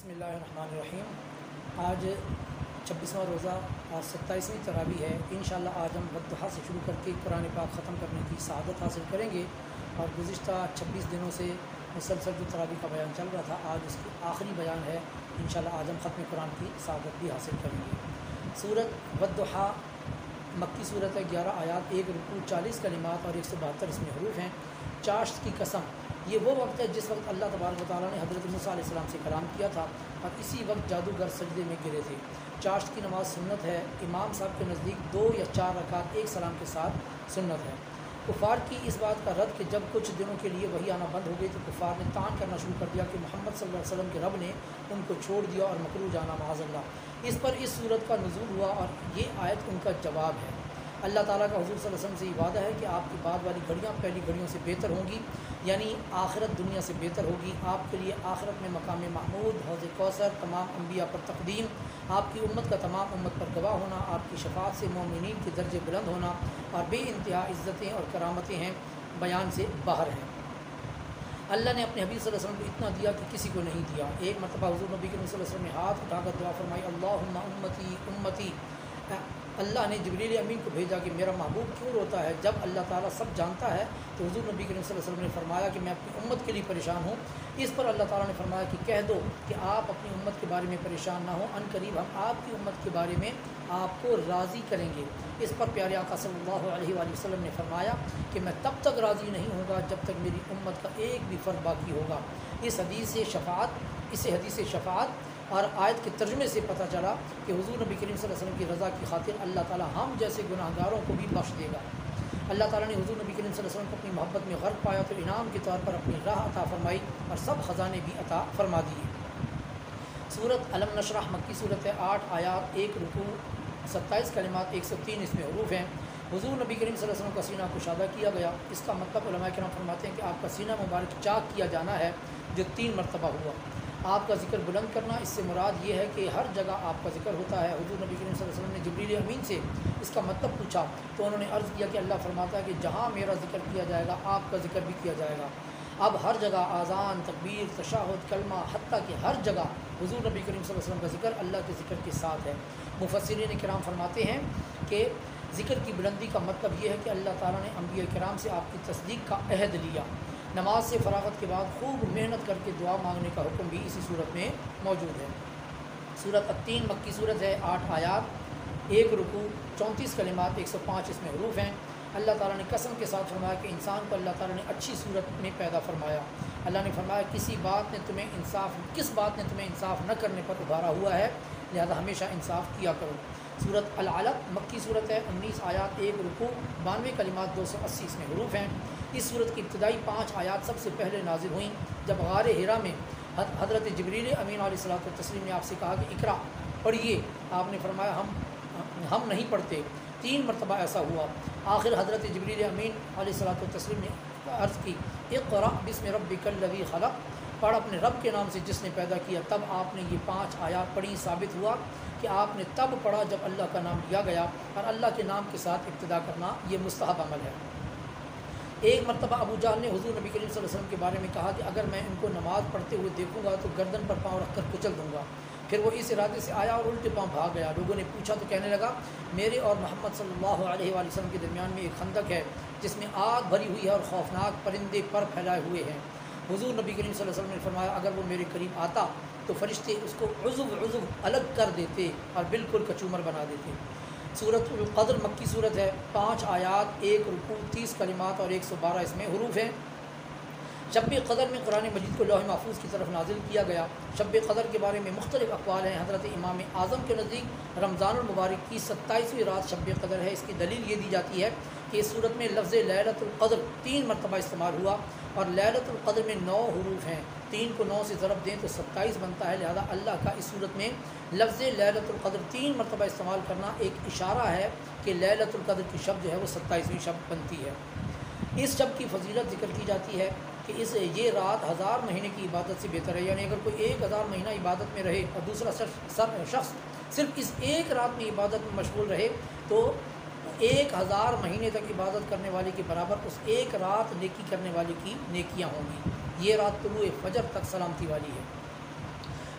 بسم اللہ الرحمن الرحیم۔ آج 26واں روزہ اور 27ویں تراویح ہے۔ انشاءاللہ آج ہم والضحیٰ سے شروع کر کے قرآن پاک ختم کرنے کی سعادت حاصل کریں گے، اور گزشتہ 26 دنوں سے مسلسل جو تراویح کا بیان چل رہا تھا، آج اس کی آخری بیان ہے۔ انشاءاللہ آج ہم ختم قرآن کی سعادت بھی حاصل کریں گے۔ سورۃ والضحیٰ مکی صورت ہے، 11 آیات، 1 رکوع، 40 کلمات اور 172 اس میں حروف ہیں۔ چاشت کی قسم، یہ وہ وقت ہے جس وقت اللہ تبارک و تعالیٰ نے حضرت موسیٰ علیہ السلام سے کلام کیا تھا، اور اسی وقت جادوگر سجدے میں گرے تھے۔ چاشت کی نماز سنت ہے، امام صاحب کے نزدیک 2 یا 4 رکعت ایک سلام کے ساتھ سنت ہے۔ کفار کی اس بات کا رد کہ جب کچھ دنوں کے لیے وحی آنا بند ہو گئی تو کفار نے طعن کرنا شروع کر دیا کہ محمد صلی اللہ علیہ وسلم کے رب نے ان کو چھوڑ دیا اور مکروہ جانا معاذ اللہ۔ اس پر اس صورت کا نزول ہوا، اور یہ آیت ان کا جواب ہے۔ اللہ تعالیٰ کا حضور صلی اللہ علیہ وسلم سے یہ وعدہ ہے کہ آپ کی بعد والی گھڑیاں پہلی گھڑیوں سے بہتر ہوں گی، یعنی آخرت دنیا سے بہتر ہوگی۔ آپ کے لیے آخرت میں مقام محمود، حوض کوثر، تمام انبیاء پر تقدیم، آپ کی امت کا تمام امت پر گواہ ہونا، آپ کی شفاعت سے مومنین کے درجے بلند ہونا، اور بے انتہا عزتیں اور کرامتیں ہیں، بیان سے باہر ہیں۔ اللہ نے اپنے حبیب صلی اللہ علیہ وسلم کو اتنا دیا کہ کسی کو نہیں دیا۔ ایک مرتبہ حضور نبی کریم صلی اللہ علیہ وسلم نے ہاتھ اٹھا کر دعا فرمائی، اللہم امتی امتی۔ اللہ نے جبریل امین کو بھیجا کہ میرا محبوب کیوں روتا ہے؟ جب اللہ تعالیٰ سب جانتا ہے تو حضور نبی کریم صلی اللہ علیہ وسلم نے فرمایا کہ میں اپنی امت کے لیے پریشان ہوں۔ اس پر اللہ تعالیٰ نے فرمایا کہ کہہ دو کہ آپ اپنی امت کے بارے میں پریشان نہ ہوں، ان قریب ہم آپ کی امت کے بارے میں آپ کو راضی کریں گے۔ اس پر پیارے آقا صلی اللہ علیہ وآلہ وسلم نے فرمایا کہ میں تب تک راضی نہیں ہوں گا جب تک میری امت کا ایک بھی فرد باقی ہوگا۔ اسے حدیث شفاعت اور آیت کے ترجمے سے پتہ چلا کہ حضور نبی کریم صلی اللہ علیہ وسلم کی رضا کی خاطر اللہ تعالیٰ ہم جیسے گناہ گاروں کو بھی بخش دے گا۔ اللہ تعالیٰ نے حضور نبی کریم صلی اللہ علیہ وسلم کو اپنی محبت میں غرق پایا تو انعام کے طور پر اپنی راہ عطا فرمائی اور سب خزانے بھی عطا فرما دیے۔ سورۃ علم نشرح مکی صورت ہے، 8 آیات، 1 رکوع، 27 کلمات، 103 اس میں حروف ہیں۔ حضور نبی کریم صلی اللہ علیہ وسلم کا سینہ کشادہ کیا گیا۔ اس کا مطلب علماء کرام فرماتے ہیں کہ آپ کا سینہ مبارک چاک کیا جانا ہے، جو 3 مرتبہ ہوا۔ آپ کا ذکر بلند کرنا، اس سے مراد یہ ہے کہ ہر جگہ آپ کا ذکر ہوتا ہے۔ حضور نبی کریم صلی اللہ علیہ وسلم نے جبریل امین سے اس کا مطلب پوچھا تو انہوں نے عرض کیا کہ اللہ فرماتا ہے کہ جہاں میرا ذکر کیا جائے گا آپ کا ذکر بھی کیا جائے گا۔ اب ہر جگہ اذان، تکبیر، تشہد، کلمہ، حتیٰ کہ ہر جگہ حضور نبی کریم صلی اللہ علیہ وسلم کا ذکر اللہ کے ذکر کے ساتھ ہے۔ مفسرین کرام فرماتے ہیں کہ ذکر کی بلندی کا مطلب یہ ہے کہ اللہ تعالیٰ نے انبیاء کرام سے آپ کی تصدیق کا عہد لیا۔ نماز سے فراغت کے بعد خوب محنت کر کے دعا مانگنے کا حکم بھی اسی صورت میں موجود ہے۔ سورۃ التین مکی صورت ہے، 8 آیات، 1 رکوع، 34 کلمات، 105 اس میں حروف ہیں۔ اللہ تعالیٰ نے قسم کے ساتھ فرمایا کہ انسان کو اللہ تعالیٰ نے اچھی صورت میں پیدا فرمایا۔ اللہ نے فرمایا کس بات نے تمہیں انصاف نہ کرنے پر ابھارا ہوا ہے، لہذا ہمیشہ انصاف کیا کرو۔ سورۃ العلق مکی صورت ہے، 19 آیات، 1 رکوع، 92 کلمات، 280 اس میں حروف ہیں۔ اس صورت کی ابتدائی 5 آیات سب سے پہلے نازل ہوئیں جب غار حرا میں حضرت جبریل امین علیہ الصلوۃ والتسلیم نے آپ سے کہا کہ اقرا پڑھیے۔ آپ نے فرمایا ہم نہیں پڑھتے۔ 3 مرتبہ ایسا ہوا۔ آخر حضرت جبریل امین علیہ الصلوۃ والتسلیم نے عرض کی اقرا بسم ربک الذی خلق، پڑھ اپنے رب کے نام سے جس نے پیدا کیا۔ تب آپ نے یہ 5 آیات پڑھی۔ ثابت ہوا کہ آپ نے تب پڑھا جب اللہ کا نام لیا گیا، اور اللہ کے نام کے ساتھ ابتدا کرنا یہ مستحب عمل ہے۔ ایک مرتبہ ابو جہل نے حضور نبی کریم صلی اللہ علیہ وسلم کے بارے میں کہا کہ اگر میں ان کو نماز پڑھتے ہوئے دیکھوں گا تو گردن پر پاؤں رکھ کر کچل دوں گا۔ پھر وہ اس ارادے سے آیا اور الٹے پاؤں بھاگ گیا۔ لوگوں نے پوچھا تو کہنے لگا میرے اور محمد صلی اللہ علیہ وآلہ وسلم کے درمیان میں ایک خندق ہے جس میں آگ بھری ہوئی ہے اور خوفناک پرندے پر پھیلائے ہوئے ہیں۔ حضور نبی کریم صلی اللہ علیہ وسلم نے فرمایا اگر وہ میرے قریب آتا تو فرشتے اس کو عضو الگ کر دیتے اور بالکل کچومر بنا دیتے۔ سورۃ القدر مکی صورت ہے، 5 آیات، 1 رکوع، 30 کلمات اور 112 اس میں حروف ہیں۔ شب قدر میں قرآن مجید کو لوح محفوظ کی طرف نازل کیا گیا۔ شب قدر کے بارے میں مختلف اقوال ہیں۔ حضرت امام اعظم کے نزدیک رمضان المبارک کی 27ویں رات شب قدر ہے۔ اس کی دلیل یہ دی جاتی ہے کہ اس صورت میں لفظ لیلۃ القدر 3 مرتبہ استعمال ہوا، اور لیلۃ القدر میں 9 حروف ہیں۔ 3 کو 9 سے ضرب دیں تو 27 بنتا ہے، لہذا اللہ کا اس صورت میں لفظ لیلۃ القدر 3 مرتبہ استعمال کرنا ایک اشارہ ہے کہ لیلۃ القدر کی شب جو ہے وہ 27ویں شب بنتی ہے۔ اس شب کی فضیلت ذکر کی جاتی ہے کہ یہ رات 1000 مہینے کی عبادت سے بہتر ہے، یعنی اگر کوئی 1000 مہینہ عبادت میں رہے اور دوسرا شخص صرف اس ایک رات میں عبادت میں مشغول رہے تو 1000 مہینے تک عبادت کرنے والے کے برابر اس ایک رات نیکی کرنے والے کی نیکیاں ہوں گی۔ یہ رات طلوع فجر تک سلامتی والی ہے۔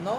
9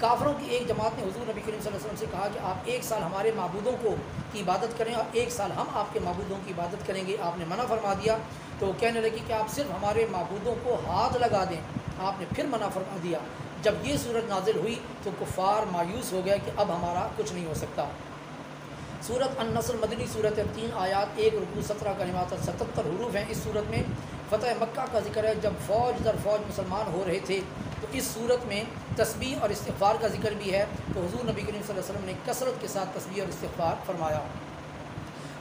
کافروں کی ایک جماعت نے حضور نبی کریم صلی اللہ علیہ وسلم سے کہا کہ آپ ایک سال ہمارے معبودوں کی عبادت کریں اور ایک سال ہم آپ کے معبودوں کی عبادت کریں گے. آپ نے منع فرما دیا. تو وہ کہنے لگی کہ آپ صرف ہمارے معبودوں کو ہاتھ لگا دیں. آپ نے پھر منع فرما دیا. جب یہ صورت نازل ہوئی تو کفار مایوس ہو گیا کہ اب ہمارا کچھ نہیں ہو سکتا. سورت النصر مدنی صورت ہے، 3 آیات، 1 رکوع، 17 کلمات اور 77 حروف ہیں. اس صورت میں فتح مکہ کا ذکر ہے. جب فوج در فوج مسلمان ہو رہے تھے تو اس صورت میں تسبیح اور استغفار کا ذکر بھی ہے. تو حضور نبی کریم صلی اللہ علیہ وسلم نے کثرت کے ساتھ تسبیح اور استغفار فرمایا.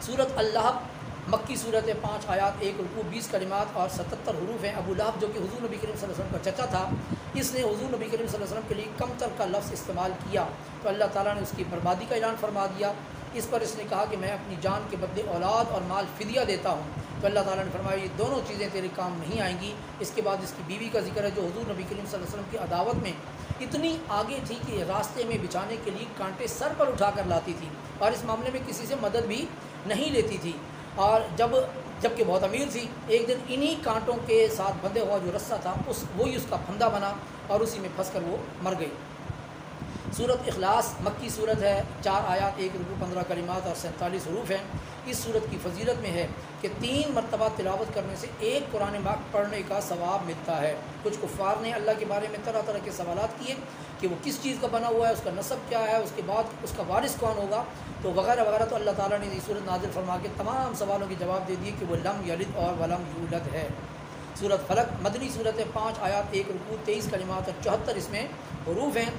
سورت اللہب مکی صورت ہے، 5 آیات، 1 رکوع، 20 کلمات اور 77 حروف ہیں. ابو لہب جو کہ حضور نبی کریم صلی اللہ علیہ وسلم کا چچا تھا، اس نے حضور نبی کریم صلی اللہ علیہ وسلم کے لیے کمتر کا لفظ استعمال کیا تو اللہ تعالیٰ نے اس کی بربادی کا اعلان فرما دیا. اس پر اس نے کہا کہ میں اپنی جان کے بدلے اولاد اور مال فدیہ دیتا ہوں. تو اللہ تعالیٰ نے فرمایا یہ دونوں چیزیں تیرے کام نہیں آئیں گی. اس کے بعد اس کی بیوی کا ذکر ہے جو حضور نبی کریم صلی اللہ علیہ وسلم کی عداوت میں اتنی آگے تھی کہ راستے میں بچھانے کے لیے کانٹے سر پر اٹھا کر لاتی تھی اور اس معاملے میں کسی سے مدد بھی نہیں لیتی تھی. اور جب کہ بہت امیر تھی، ایک دن انہی کانٹوں کے ساتھ بندھے ہوا جو رسہ تھا وہی اس کا پھندا بنا اور اسی میں پھنس کر وہ مر گئی. سورت اخلاص مکی صورت ہے، 4 آیات، 1 رکوع، 15 کلمات اور 47 حروف ہیں. اس صورت کی فضیلت میں ہے کہ 3 مرتبہ تلاوت کرنے سے ایک قرآن پاک پڑھنے کا ثواب ملتا ہے. کچھ کفار نے اللہ کے بارے میں طرح طرح کے سوالات کیے کہ وہ کس چیز کا بنا ہوا ہے، اس کا نسب کیا ہے، اس کے بعد اس کا وارث کون ہوگا، تو وغیرہ وغیرہ. تو اللہ تعالیٰ نے یہ صورت نازل فرما کے تمام سوالوں کے جواب دے دیے کہ وہ لم یلد اور ولم یولد ہے. سورت فلق مدنی صورت ہے، 5 آیات، 1 رکوع، 23 کلمات اور 74 اس میں حروف ہیں.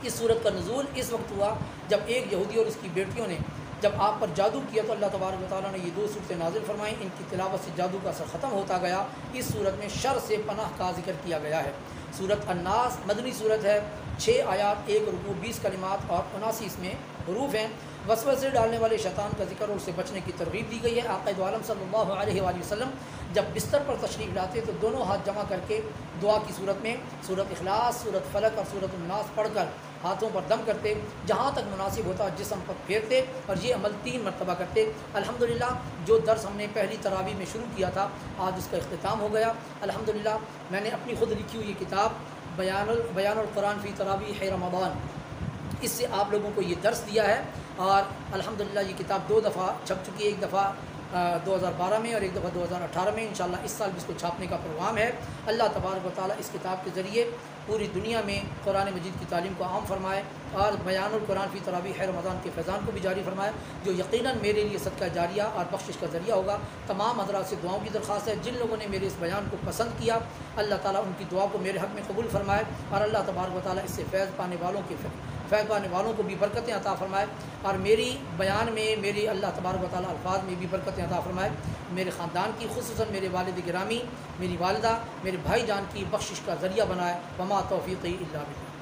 اس صورت کا نزول اس وقت ہوا جب ایک یہودی اور اس کی بیٹیوں نے جب آپ پر جادو کیا تو اللہ تبارک و تعالیٰ نے یہ 2 صورتیں نازل فرمائیں. ان کی تلاوت سے جادو کا اثر ختم ہوتا گیا. اس صورت میں شر سے پناہ کا ذکر کیا گیا ہے. سورت الناس مدنی صورت ہے، 6 آیات، 1 رکوع، 20 کلمات اور 79 اس میں حروف ہیں. وسوسے ڈالنے والے شیطان کا ذکر اور اس سے بچنے کی ترغیب دی گئی ہے. آقا دو عالم صلی اللہ علیہ وآلہ وسلم جب بستر پر تشریف لاتے تو دونوں ہاتھ جمع کر کے دعا کی صورت میں سورت اخلاص، سورت فلق اور سورت الناس پڑھ کر ہاتھوں پر دم کرتے، جہاں تک مناسب ہوتا جسم پر پھیرتے اور یہ عمل 3 مرتبہ کرتے. الحمدللہ جو درس ہم نے پہلی تراویح میں شروع کیا تھا آج اس کا اختتام ہو گیا. الحمدللہ میں نے اپنی خود لکھی ہوئی یہ کتاب بیان القرآن فی تراویح رمضان، اس سے آپ لوگوں کو یہ درس دیا ہے. اور الحمدللہ یہ کتاب 2 دفعہ چھپ چکی ہے، ایک دفعہ 2012 میں اور ایک دفعہ 2018 میں. انشاءاللہ اس سال بھی اس کو چھاپنے کا پروگرام ہے. اللہ تبارک و تعالیٰ اس کتاب کے ذریعے پوری دنیا میں قرآن مجید کی تعلیم کو عام فرمائے اور بیان القرآن فی تراویح رمضان کے فیضان کو بھی جاری فرمائے، جو یقیناً میرے لیے صدقہ جاریہ اور بخشش کا ذریعہ ہوگا. تمام حضرات سے دعاؤں کی درخواست ہے، جن لوگوں نے میرے اس بیان کو پسند کیا اللہ تعالیٰ ان کی دعا کو میرے حق میں قبول فرمائے اور اللہ تبارک و تعالیٰ اس سے فیض پانے والوں کو بھی برکتیں عطا فرمائے اور میری بیان میں میری اللہ تبارک و تعالیٰ الفاظ میں بھی برکتیں عطا فرمائے. میرے خاندان کی، خصوصاً میرے والد گرامی، میری والدہ، میرے بھائی جان کی بخشش کا ذریعہ بنائے. وما توفیقی الا باللہ.